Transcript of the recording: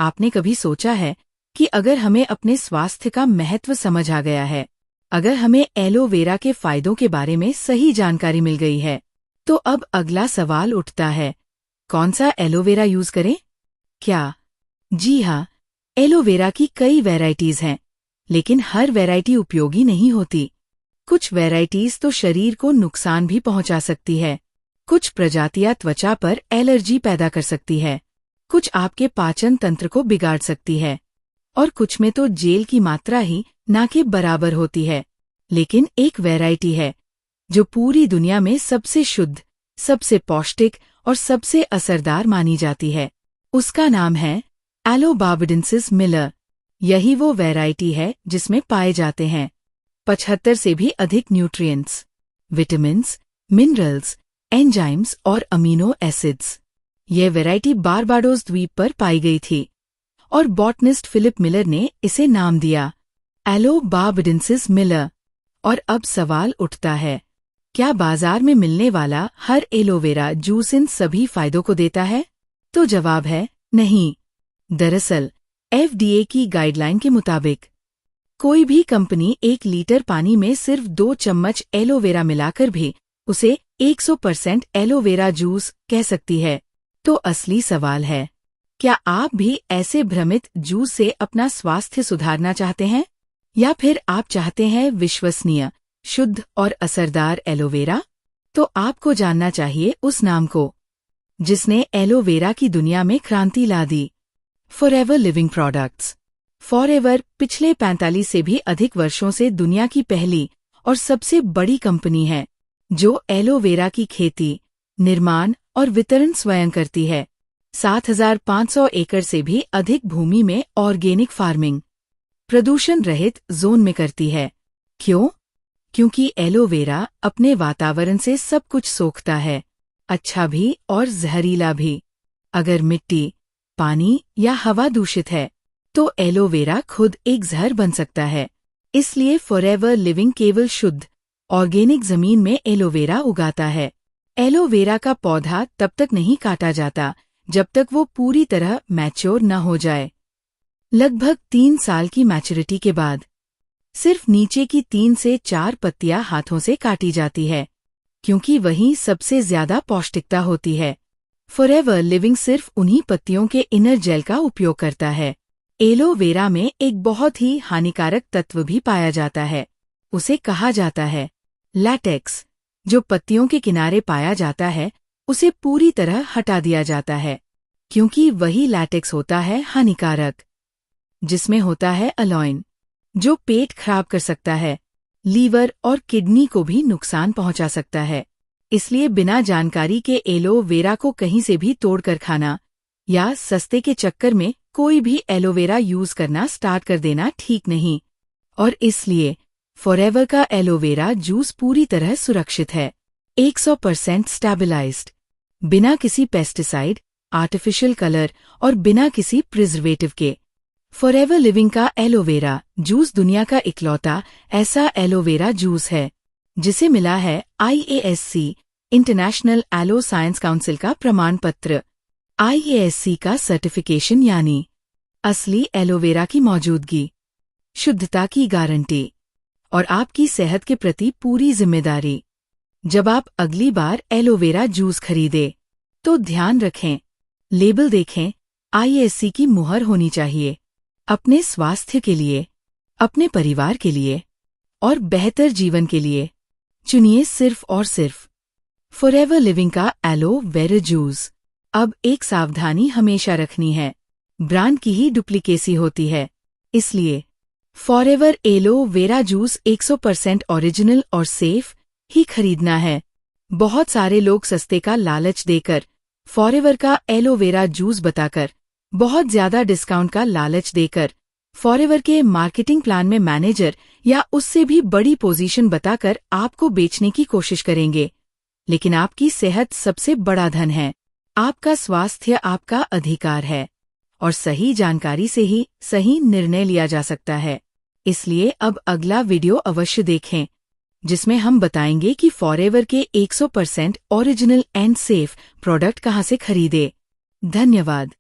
आपने कभी सोचा है कि अगर हमें अपने स्वास्थ्य का महत्व समझ आ गया है, अगर हमें एलोवेरा के फायदों के बारे में सही जानकारी मिल गई है, तो अब अगला सवाल उठता है, कौन सा एलोवेरा यूज करें? क्या? जी हाँ, एलोवेरा की कई वैरायटीज हैं, लेकिन हर वैरायटी उपयोगी नहीं होती। कुछ वैरायटीज तो शरीर को नुकसान भी पहुंचा सकती है, कुछ प्रजातियां त्वचा पर एलर्जी पैदा कर सकती है, कुछ आपके पाचन तंत्र को बिगाड़ सकती है, और कुछ में तो जेल की मात्रा ही ना के बराबर होती है। लेकिन एक वैरायटी है जो पूरी दुनिया में सबसे शुद्ध, सबसे पौष्टिक और सबसे असरदार मानी जाती है। उसका नाम है एलोबार्बाडेंसिस मिलर। यही वो वैरायटी है जिसमें पाए जाते हैं 75 से भी अधिक न्यूट्रिएंट्स, विटामिन्स, मिनरल्स, एंजाइम्स और अमीनो एसिड्स। यह वैरायटी बारबाडोस द्वीप पर पाई गई थी और बॉटनिस्ट फिलिप मिलर ने इसे नाम दिया एलोबार्बाडेंसिस मिलर। और अब सवाल उठता है, क्या बाजार में मिलने वाला हर एलोवेरा जूस इन सभी फायदों को देता है? तो जवाब है नहीं। दरअसल FDA की गाइडलाइन के मुताबिक कोई भी कंपनी 1 लीटर पानी में सिर्फ 2 चम्मच एलोवेरा मिलाकर भी उसे 100% एलोवेरा जूस कह सकती है। तो असली सवाल है, क्या आप भी ऐसे भ्रमित जूस से अपना स्वास्थ्य सुधारना चाहते हैं, या फिर आप चाहते हैं विश्वसनीय, शुद्ध और असरदार एलोवेरा? तो आपको जानना चाहिए उस नाम को जिसने एलोवेरा की दुनिया में क्रांति ला दी, फॉरएवर लिविंग प्रोडक्ट्स। फॉरएवर पिछले 45 से भी अधिक वर्षों से दुनिया की पहली और सबसे बड़ी कंपनी है जो एलोवेरा की खेती, निर्माण और वितरण स्वयं करती है। 7,500 एकड़ से भी अधिक भूमि में ऑर्गेनिक फार्मिंग प्रदूषण रहित जोन में करती है। क्यों? क्योंकि एलोवेरा अपने वातावरण से सब कुछ सोखता है, अच्छा भी और जहरीला भी। अगर मिट्टी, पानी या हवा दूषित है तो एलोवेरा खुद एक जहर बन सकता है। इसलिए फॉरएवर लिविंग केवल शुद्ध, ऑर्गेनिक जमीन में एलोवेरा उगाता है। एलोवेरा का पौधा तब तक नहीं काटा जाता जब तक वो पूरी तरह मैच्योर न हो जाए। लगभग 3 साल की मैच्योरिटी के बाद सिर्फ नीचे की 3 से 4 पत्तियां हाथों से काटी जाती है, क्योंकि वहीं सबसे ज्यादा पौष्टिकता होती है। फॉरएवर लिविंग सिर्फ उन्हीं पत्तियों के इनर जेल का उपयोग करता है। एलोवेरा में एक बहुत ही हानिकारक तत्व भी पाया जाता है, उसे कहा जाता है लैटेक्स। जो पत्तियों के किनारे पाया जाता है उसे पूरी तरह हटा दिया जाता है, क्योंकि वही लैटेक्स होता है हानिकारक। जिसमें होता है अलोइन, जो पेट खराब कर सकता है, लीवर और किडनी को भी नुकसान पहुंचा सकता है। इसलिए बिना जानकारी के एलोवेरा को कहीं से भी तोड़कर खाना या सस्ते के चक्कर में कोई भी एलोवेरा यूज करना स्टार्ट कर देना ठीक नहीं। और इसलिए फॉरएवर का एलोवेरा जूस पूरी तरह सुरक्षित है, 100% स्टेबलाइज्ड, बिना किसी पेस्टिसाइड, आर्टिफिशियल कलर और बिना किसी प्रिजर्वेटिव के। फॉरएवर लिविंग का एलोवेरा जूस दुनिया का इकलौता ऐसा एलोवेरा जूस है जिसे मिला है IASC international aloe science council का प्रमाण पत्र। IASC का सर्टिफिकेशन यानी असली एलोवेरा की मौजूदगी, शुद्धता की गारंटी और आपकी सेहत के प्रति पूरी जिम्मेदारी। जब आप अगली बार एलोवेरा जूस खरीदें तो ध्यान रखें, लेबल देखें, IASC की मुहर होनी चाहिए। अपने स्वास्थ्य के लिए, अपने परिवार के लिए और बेहतर जीवन के लिए चुनिए सिर्फ और सिर्फ फॉरएवर लिविंग का एलोवेरा जूस। अब एक सावधानी हमेशा रखनी है, ब्रांड की ही डुप्लीकेसी होती है, इसलिए फॉरएवर एलोवेरा जूस 100% ओरिजिनल और सेफ ही खरीदना है। बहुत सारे लोग सस्ते का लालच देकर, फॉरएवर का एलोवेरा जूस बताकर, बहुत ज्यादा डिस्काउंट का लालच देकर, फॉरएवर के मार्केटिंग प्लान में मैनेजर या उससे भी बड़ी पोजीशन बताकर आपको बेचने की कोशिश करेंगे। लेकिन आपकी सेहत सबसे बड़ा धन है, आपका स्वास्थ्य आपका अधिकार है और सही जानकारी से ही सही निर्णय लिया जा सकता है। इसलिए अब अगला वीडियो अवश्य देखें जिसमें हम बताएंगे कि फॉरएवर के 100% ओरिजिनल एंड सेफ प्रोडक्ट कहां से खरीदें। धन्यवाद।